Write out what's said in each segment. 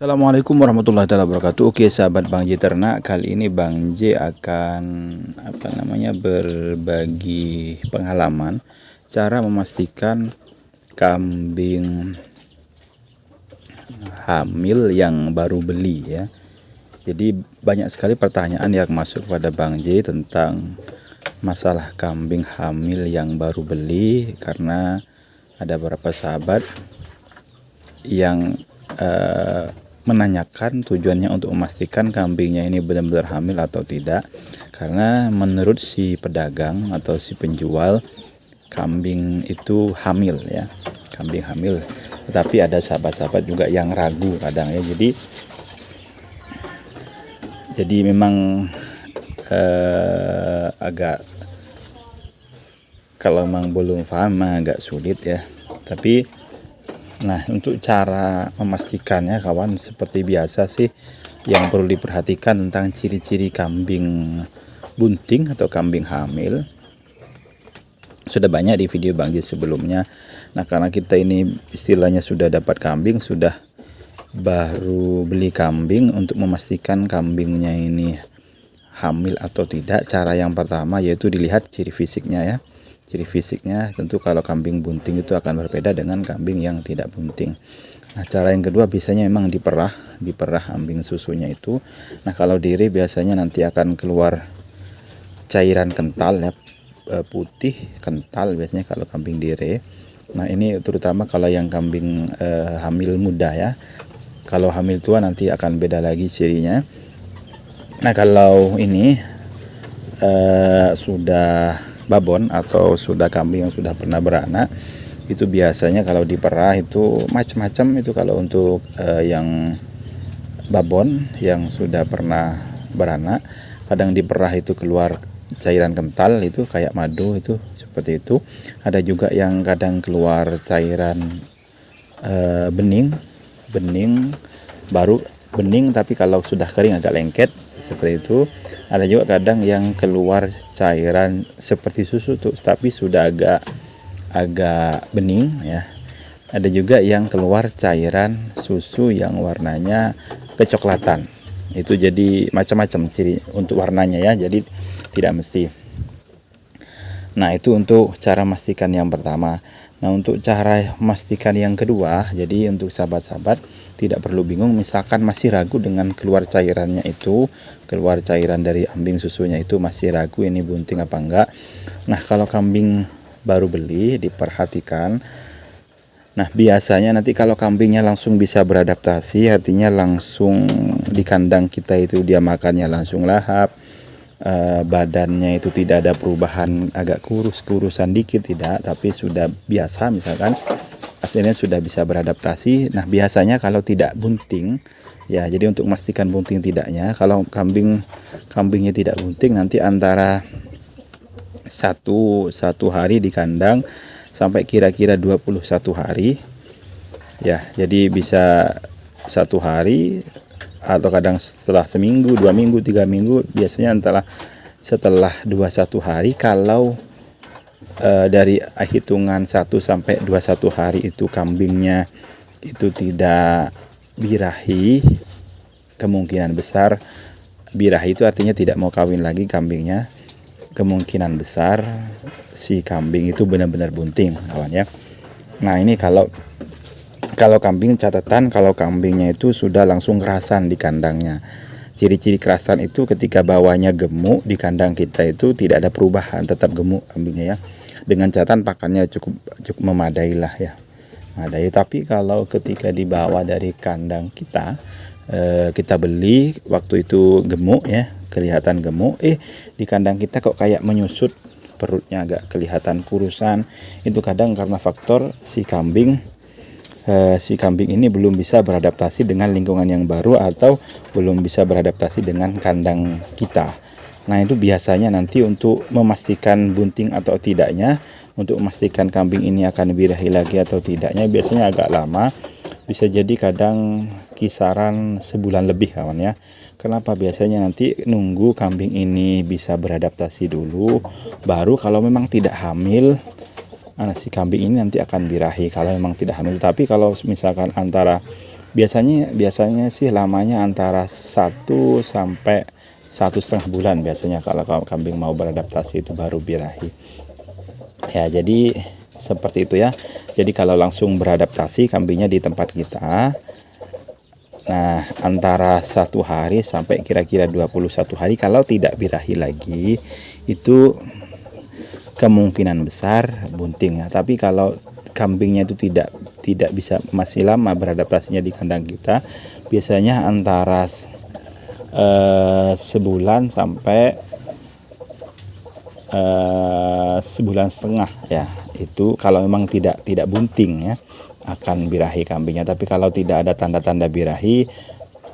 Assalamualaikum warahmatullahi wabarakatuh. Oke sahabat Bang J Ternak, kali ini Bang J akan berbagi pengalaman cara memastikan kambing hamil yang baru beli ya. Jadi banyak sekali pertanyaan yang masuk pada Bang J tentang masalah kambing hamil yang baru beli, karena ada beberapa sahabat yang menanyakan tujuannya untuk memastikan kambingnya ini benar-benar hamil atau tidak. Karena menurut si pedagang atau si penjual, kambing itu hamil ya, kambing hamil. Tetapi ada sahabat-sahabat juga yang ragu kadang ya. Jadi memang agak, kalau memang belum paham agak sulit ya. Tapi nah, untuk cara memastikannya kawan, seperti biasa sih yang perlu diperhatikan tentang ciri-ciri kambing bunting atau kambing hamil sudah banyak di video Bang J sebelumnya. Nah, karena kita ini istilahnya sudah dapat kambing, sudah baru beli kambing, untuk memastikan kambingnya ini hamil atau tidak, cara yang pertama yaitu dilihat ciri fisiknya ya. Ciri fisiknya tentu kalau kambing bunting itu akan berbeda dengan kambing yang tidak bunting. Nah, cara yang kedua biasanya memang diperah kambing susunya itu. Nah, kalau diri biasanya nanti akan keluar cairan kental ya, putih kental biasanya kalau kambing diri. Nah, ini terutama kalau yang kambing hamil muda ya. Kalau hamil tua nanti akan beda lagi cirinya. Nah, kalau ini sudah babon atau sudah kambing yang sudah pernah beranak, itu biasanya kalau diperah itu macam-macam. Itu kalau untuk yang babon yang sudah pernah beranak, kadang diperah itu keluar cairan kental itu kayak madu, itu seperti itu. Ada juga yang kadang keluar cairan bening baru bening, tapi kalau sudah kering agak lengket seperti itu. Ada juga kadang yang keluar cairan seperti susu tuh, tapi sudah agak bening ya. Ada juga yang keluar cairan susu yang warnanya kecoklatan. Itu jadi macam-macam ciri untuk warnanya ya, jadi tidak mesti. Nah, itu untuk cara memastikan yang pertama. Nah, untuk cara memastikan yang kedua, jadi untuk sahabat-sahabat tidak perlu bingung, misalkan masih ragu dengan keluar cairannya itu, keluar cairan dari ambing susunya itu, masih ragu ini bunting apa enggak. Nah, kalau kambing baru beli diperhatikan. Nah, biasanya nanti kalau kambingnya langsung bisa beradaptasi, artinya langsung di kandang kita itu dia makannya langsung lahap, badannya itu tidak ada perubahan agak kurusan dikit, tidak, tapi sudah biasa, misalkan hasilnya sudah bisa beradaptasi. Nah, biasanya kalau tidak bunting ya, jadi untuk memastikan bunting tidaknya, kalau kambingnya tidak bunting, nanti antara satu hari di kandang sampai kira-kira 21 hari ya. Jadi bisa 1 hari atau kadang setelah seminggu, 2 minggu, 3 minggu, biasanya antara setelah 21 hari. Kalau dari hitungan 1 sampai 21 hari itu kambingnya itu tidak birahi, kemungkinan besar, birahi itu artinya tidak mau kawin lagi kambingnya, kemungkinan besar si kambing itu benar-benar bunting kawan ya. Nah, ini kalau kambing, catatan kalau kambingnya itu sudah langsung kerasan di kandangnya. Ciri-ciri kerasan itu ketika bawahnya gemuk di kandang kita itu tidak ada perubahan, tetap gemuk kambingnya ya. Dengan catatan pakannya cukup memadai lah ya. Memadai. Tapi kalau ketika dibawa dari kandang kita, kita beli waktu itu gemuk ya, kelihatan gemuk, di kandang kita kok kayak menyusut, perutnya agak kelihatan kurusan. Itu kadang karena faktor si kambing ini belum bisa beradaptasi dengan lingkungan yang baru atau belum bisa beradaptasi dengan kandang kita. Nah, itu biasanya nanti untuk memastikan bunting atau tidaknya, untuk memastikan kambing ini akan birahi lagi atau tidaknya, biasanya agak lama. Bisa jadi kadang kisaran sebulan lebih kawan ya. Kenapa? Biasanya nanti nunggu kambing ini bisa beradaptasi dulu, baru kalau memang tidak hamil, si kambing ini nanti akan birahi kalau memang tidak hamil. Tapi kalau misalkan antara Biasanya sih lamanya antara 1 sampai 1,5 bulan biasanya kalau kambing mau beradaptasi itu baru birahi. Ya, jadi seperti itu ya. Jadi kalau langsung beradaptasi kambingnya di tempat kita, nah antara 1 hari sampai kira-kira 21 hari kalau tidak birahi lagi, itu kemungkinan besar bunting ya. Tapi kalau kambingnya itu tidak bisa masih lama beradaptasinya di kandang kita, biasanya antara sebulan sampai sebulan setengah ya. Itu kalau memang tidak bunting ya, akan birahi kambingnya. Tapi kalau tidak ada tanda-tanda birahi,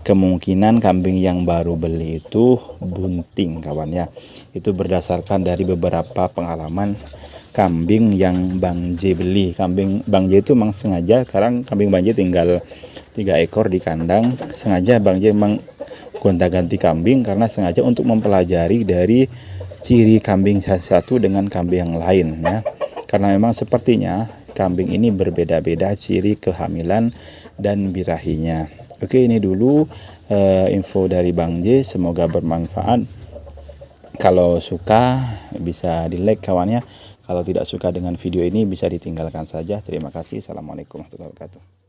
kemungkinan kambing yang baru beli itu bunting kawan ya. Itu berdasarkan dari beberapa pengalaman kambing yang Bang J beli. Kambing Bang J itu memang sengaja, sekarang kambing Bang J tinggal 3 ekor di kandang. Sengaja Bang J memang gonta-ganti kambing karena sengaja untuk mempelajari dari ciri kambing satu dengan kambing yang lain ya. Karena memang sepertinya kambing ini berbeda-beda ciri kehamilan dan birahinya. Oke, ini dulu info dari Bang J, semoga bermanfaat. Kalau suka bisa di like kawannya. Kalau tidak suka dengan video ini bisa ditinggalkan saja. Terima kasih. Assalamualaikum warahmatullahi wabarakatuh.